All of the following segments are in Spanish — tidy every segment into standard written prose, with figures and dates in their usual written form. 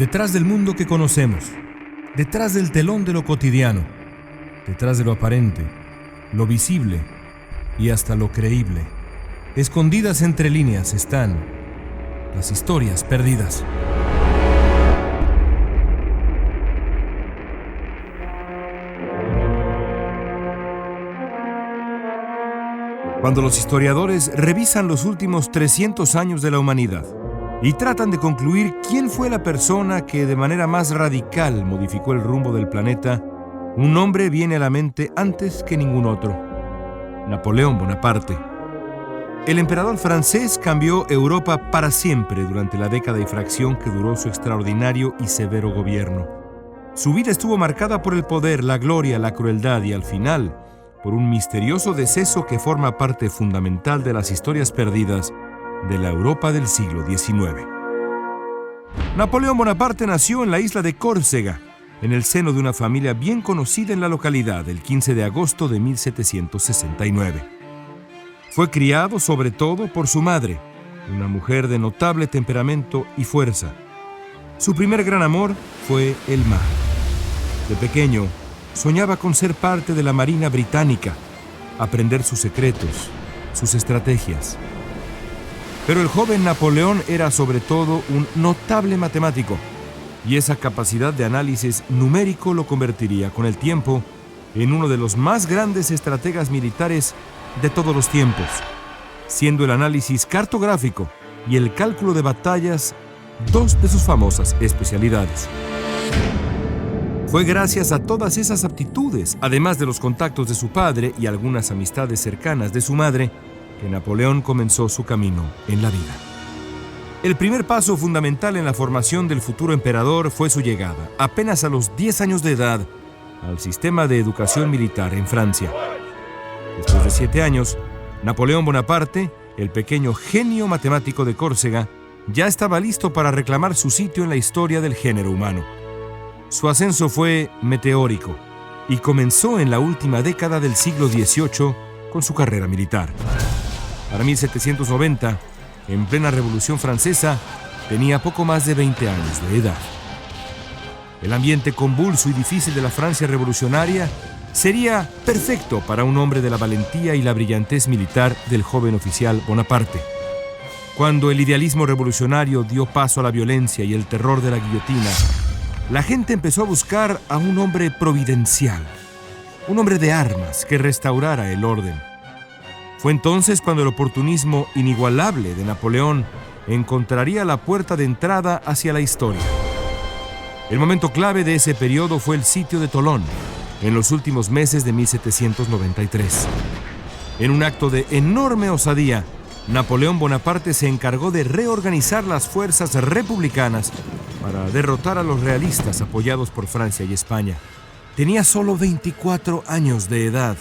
Detrás del mundo que conocemos, detrás del telón de lo cotidiano, detrás de lo aparente, lo visible y hasta lo creíble, escondidas entre líneas están las historias perdidas. Cuando los historiadores revisan los últimos 300 años de la humanidad y tratan de concluir quién fue la persona que de manera más radical modificó el rumbo del planeta, un nombre viene a la mente antes que ningún otro: Napoleón Bonaparte. El emperador francés cambió Europa para siempre durante la década y fracción que duró su extraordinario y severo gobierno. Su vida estuvo marcada por el poder, la gloria, la crueldad y, al final, por un misterioso deceso que forma parte fundamental de las historias perdidas de la Europa del siglo XIX. Napoleón Bonaparte nació en la isla de Córcega, en el seno de una familia bien conocida en la localidad, el 15 de agosto de 1769. Fue criado sobre todo por su madre, una mujer de notable temperamento y fuerza. Su primer gran amor fue el mar. De pequeño, soñaba con ser parte de la Marina Británica, aprender sus secretos, sus estrategias. Pero el joven Napoleón era sobre todo un notable matemático, y esa capacidad de análisis numérico lo convertiría con el tiempo en uno de los más grandes estrategas militares de todos los tiempos, siendo el análisis cartográfico y el cálculo de batallas dos de sus famosas especialidades. Fue gracias a todas esas aptitudes, además de los contactos de su padre y algunas amistades cercanas de su madre, que Napoleón comenzó su camino en la vida. El primer paso fundamental en la formación del futuro emperador fue su llegada, apenas a los 10 años de edad, al sistema de educación militar en Francia. Después de 7 años, Napoleón Bonaparte, el pequeño genio matemático de Córcega, ya estaba listo para reclamar su sitio en la historia del género humano. Su ascenso fue meteórico y comenzó en la última década del siglo XVIII con su carrera militar. Para 1790, en plena Revolución Francesa, tenía poco más de 20 años de edad. El ambiente convulso y difícil de la Francia revolucionaria sería perfecto para un hombre de la valentía y la brillantez militar del joven oficial Bonaparte. Cuando el idealismo revolucionario dio paso a la violencia y el terror de la guillotina, la gente empezó a buscar a un hombre providencial, un hombre de armas que restaurara el orden. Fue entonces cuando el oportunismo inigualable de Napoleón encontraría la puerta de entrada hacia la historia. El momento clave de ese periodo fue el sitio de Tolón, en los últimos meses de 1793. En un acto de enorme osadía, Napoleón Bonaparte se encargó de reorganizar las fuerzas republicanas para derrotar a los realistas apoyados por Francia y España. Tenía solo 24 años de edad.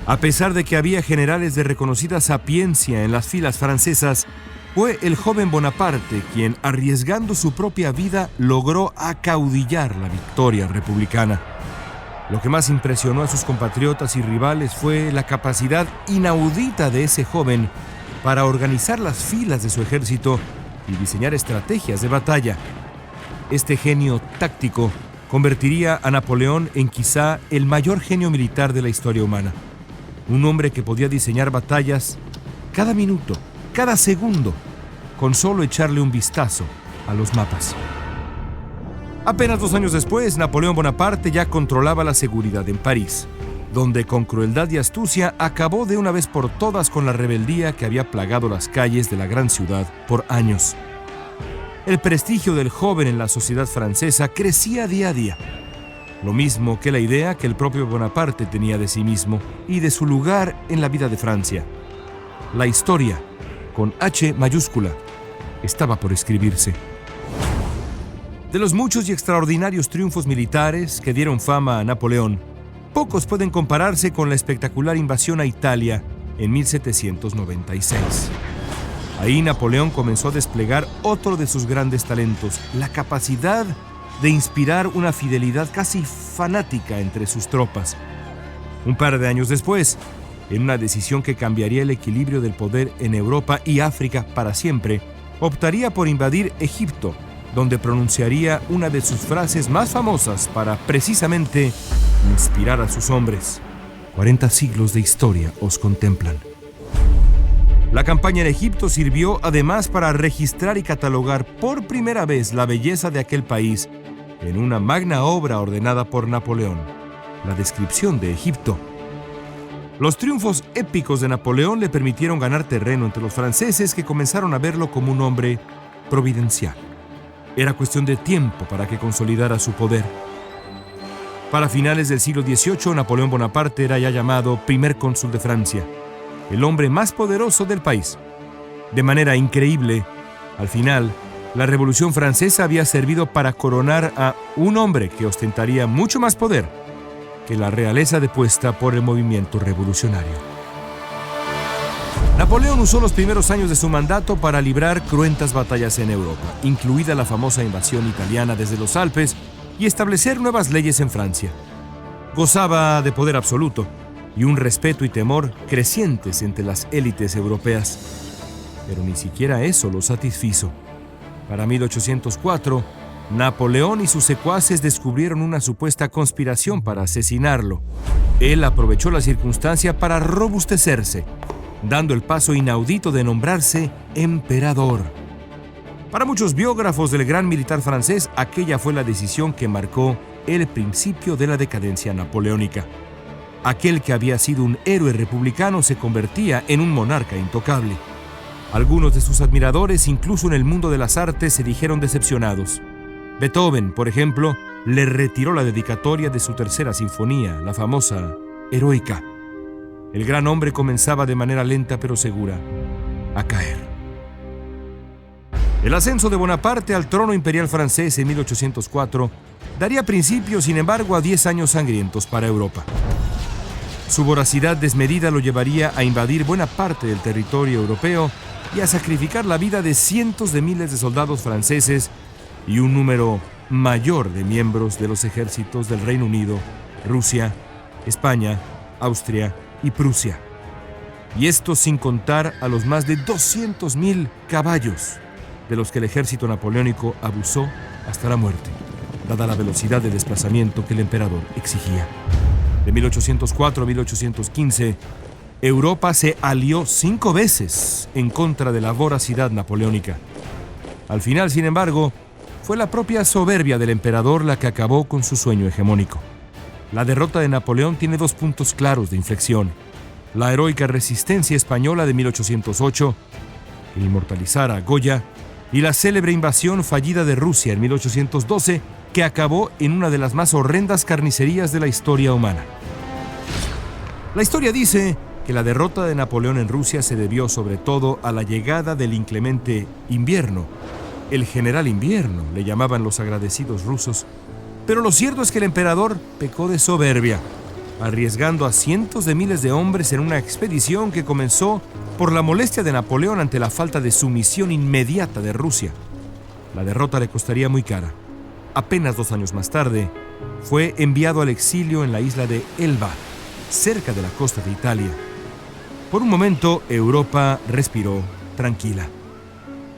A pesar de que había generales de reconocida sapiencia en las filas francesas, fue el joven Bonaparte quien, arriesgando su propia vida, logró acaudillar la victoria republicana. Lo que más impresionó a sus compatriotas y rivales fue la capacidad inaudita de ese joven para organizar las filas de su ejército y diseñar estrategias de batalla. Este genio táctico convertiría a Napoleón en quizá el mayor genio militar de la historia humana. Un hombre que podía diseñar batallas cada minuto, cada segundo, con solo echarle un vistazo a los mapas. Apenas 2 años después, Napoleón Bonaparte ya controlaba la seguridad en París, donde con crueldad y astucia acabó de una vez por todas con la rebeldía que había plagado las calles de la gran ciudad por años. El prestigio del joven en la sociedad francesa crecía día a día, lo mismo que la idea que el propio Bonaparte tenía de sí mismo y de su lugar en la vida de Francia. La historia, con H mayúscula, estaba por escribirse. De los muchos y extraordinarios triunfos militares que dieron fama a Napoleón, pocos pueden compararse con la espectacular invasión a Italia en 1796. Ahí Napoleón comenzó a desplegar otro de sus grandes talentos, la capacidad de inspirar una fidelidad casi fanática entre sus tropas. Un par de años después, en una decisión que cambiaría el equilibrio del poder en Europa y África para siempre, optaría por invadir Egipto donde pronunciaría una de sus frases más famosas para precisamente inspirar a sus hombres. 40 siglos de historia os contemplan. La campaña en Egipto sirvió además para registrar y catalogar por primera vez la belleza de aquel país en una magna obra ordenada por Napoleón, la descripción de Egipto. Los triunfos épicos de Napoleón le permitieron ganar terreno entre los franceses, que comenzaron a verlo como un hombre providencial. Era cuestión de tiempo para que consolidara su poder. Para finales del siglo XVIII, Napoleón Bonaparte era ya llamado primer cónsul de Francia, el hombre más poderoso del país. De manera increíble, al final, la Revolución Francesa había servido para coronar a un hombre que ostentaría mucho más poder que la realeza depuesta por el movimiento revolucionario. Napoleón usó los primeros años de su mandato para librar cruentas batallas en Europa, incluida la famosa invasión italiana desde los Alpes, y establecer nuevas leyes en Francia. Gozaba de poder absoluto y un respeto y temor crecientes entre las élites europeas. Pero ni siquiera eso lo satisfizo. Para 1804, Napoleón y sus secuaces descubrieron una supuesta conspiración para asesinarlo. Él aprovechó la circunstancia para robustecerse, dando el paso inaudito de nombrarse emperador. Para muchos biógrafos del gran militar francés, aquella fue la decisión que marcó el principio de la decadencia napoleónica. Aquel que había sido un héroe republicano se convertía en un monarca intocable. Algunos de sus admiradores, incluso en el mundo de las artes, se dijeron decepcionados. Beethoven, por ejemplo, le retiró la dedicatoria de su tercera sinfonía, la famosa Heroica. El gran hombre comenzaba de manera lenta pero segura a caer. El ascenso de Bonaparte al trono imperial francés en 1804 daría principio, sin embargo, a 10 años sangrientos para Europa. Su voracidad desmedida lo llevaría a invadir buena parte del territorio europeo y a sacrificar la vida de cientos de miles de soldados franceses y un número mayor de miembros de los ejércitos del Reino Unido, Rusia, España, Austria y Prusia. Y esto sin contar a los más de 200.000 caballos de los que el ejército napoleónico abusó hasta la muerte, dada la velocidad de desplazamiento que el emperador exigía. De 1804 a 1815, Europa se alió 5 veces en contra de la voracidad napoleónica. Al final, sin embargo, fue la propia soberbia del emperador la que acabó con su sueño hegemónico. La derrota de Napoleón tiene 2 puntos claros de inflexión: la heroica resistencia española de 1808, que inmortalizara a Goya, y la célebre invasión fallida de Rusia en 1812, que acabó en una de las más horrendas carnicerías de la historia humana. La historia dice que la derrota de Napoleón en Rusia se debió sobre todo a la llegada del inclemente invierno. El general invierno, le llamaban los agradecidos rusos. Pero lo cierto es que el emperador pecó de soberbia, arriesgando a cientos de miles de hombres en una expedición que comenzó por la molestia de Napoleón ante la falta de sumisión inmediata de Rusia. La derrota le costaría muy cara. Apenas 2 años más tarde, fue enviado al exilio en la isla de Elba, cerca de la costa de Italia. Por un momento, Europa respiró tranquila.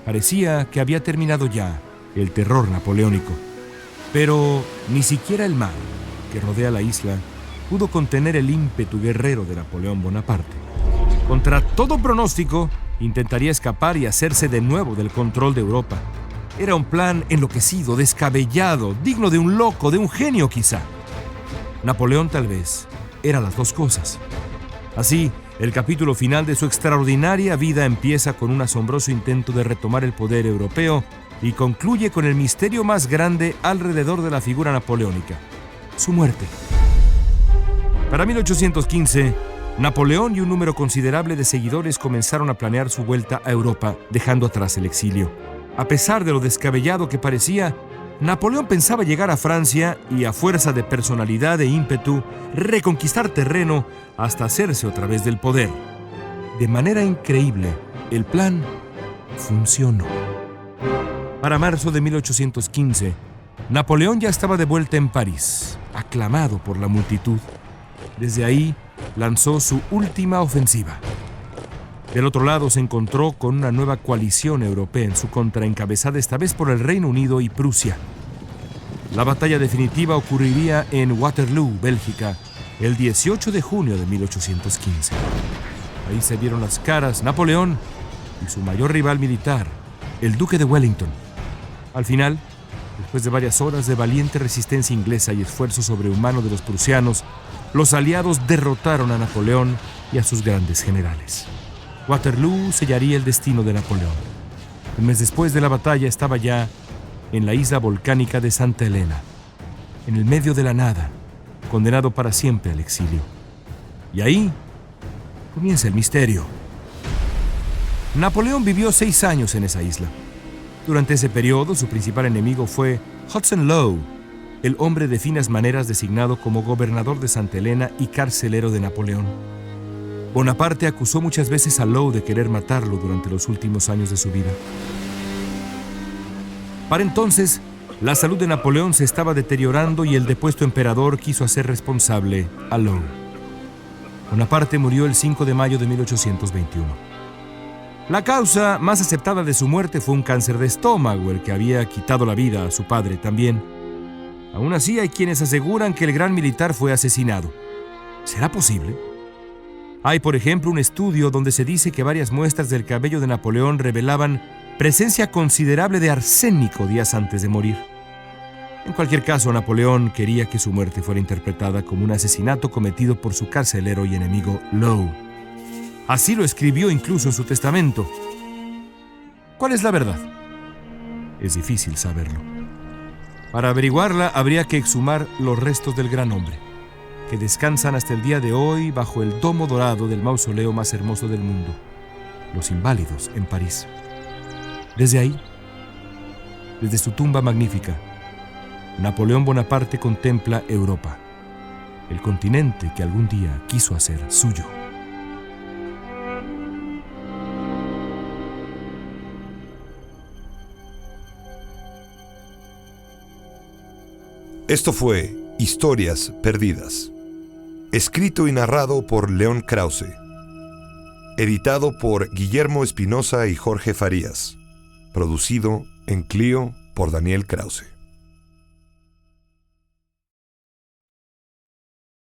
Parecía que había terminado ya el terror napoleónico. Pero ni siquiera el mar que rodea la isla pudo contener el ímpetu guerrero de Napoleón Bonaparte. Contra todo pronóstico, intentaría escapar y hacerse de nuevo del control de Europa. Era un plan enloquecido, descabellado, digno de un loco, de un genio quizá. Napoleón tal vez era las 2 cosas. Así, el capítulo final de su extraordinaria vida empieza con un asombroso intento de retomar el poder europeo y concluye con el misterio más grande alrededor de la figura napoleónica: su muerte. Para 1815, Napoleón y un número considerable de seguidores comenzaron a planear su vuelta a Europa, dejando atrás el exilio. A pesar de lo descabellado que parecía, Napoleón pensaba llegar a Francia y, a fuerza de personalidad e ímpetu, reconquistar terreno hasta hacerse otra vez del poder. De manera increíble, el plan funcionó. Para marzo de 1815, Napoleón ya estaba de vuelta en París, aclamado por la multitud. Desde ahí, lanzó su última ofensiva. Del otro lado se encontró con una nueva coalición europea en su contra, encabezada esta vez por el Reino Unido y Prusia. La batalla definitiva ocurriría en Waterloo, Bélgica, el 18 de junio de 1815. Ahí se dieron las caras Napoleón y su mayor rival militar, el Duque de Wellington. Al final, después de varias horas de valiente resistencia inglesa y esfuerzo sobrehumano de los prusianos, los aliados derrotaron a Napoleón y a sus grandes generales. Waterloo sellaría el destino de Napoleón. Un mes después de la batalla estaba ya en la isla volcánica de Santa Elena, en el medio de la nada, condenado para siempre al exilio. Y ahí comienza el misterio. Napoleón vivió 6 años en esa isla. Durante ese periodo, su principal enemigo fue Hudson Lowe, el hombre de finas maneras designado como gobernador de Santa Elena y carcelero de Napoleón. Bonaparte acusó muchas veces a Lowe de querer matarlo durante los últimos años de su vida. Para entonces, la salud de Napoleón se estaba deteriorando y el depuesto emperador quiso hacer responsable a Lowe. Bonaparte murió el 5 de mayo de 1821. La causa más aceptada de su muerte fue un cáncer de estómago, el que había quitado la vida a su padre también. Aún así, hay quienes aseguran que el gran militar fue asesinado. ¿Será posible? Hay, por ejemplo, un estudio donde se dice que varias muestras del cabello de Napoleón revelaban presencia considerable de arsénico días antes de morir. En cualquier caso, Napoleón quería que su muerte fuera interpretada como un asesinato cometido por su carcelero y enemigo Lowe. Así lo escribió incluso en su testamento. ¿Cuál es la verdad? Es difícil saberlo. Para averiguarla, habría que exhumar los restos del gran hombre, que descansan hasta el día de hoy bajo el domo dorado del mausoleo más hermoso del mundo, los Inválidos, en París. Desde ahí, desde su tumba magnífica, Napoleón Bonaparte contempla Europa, el continente que algún día quiso hacer suyo. Esto fue Historias Perdidas, escrito y narrado por León Krause, editado por Guillermo Espinosa y Jorge Farías, producido en Clio por Daniel Krause.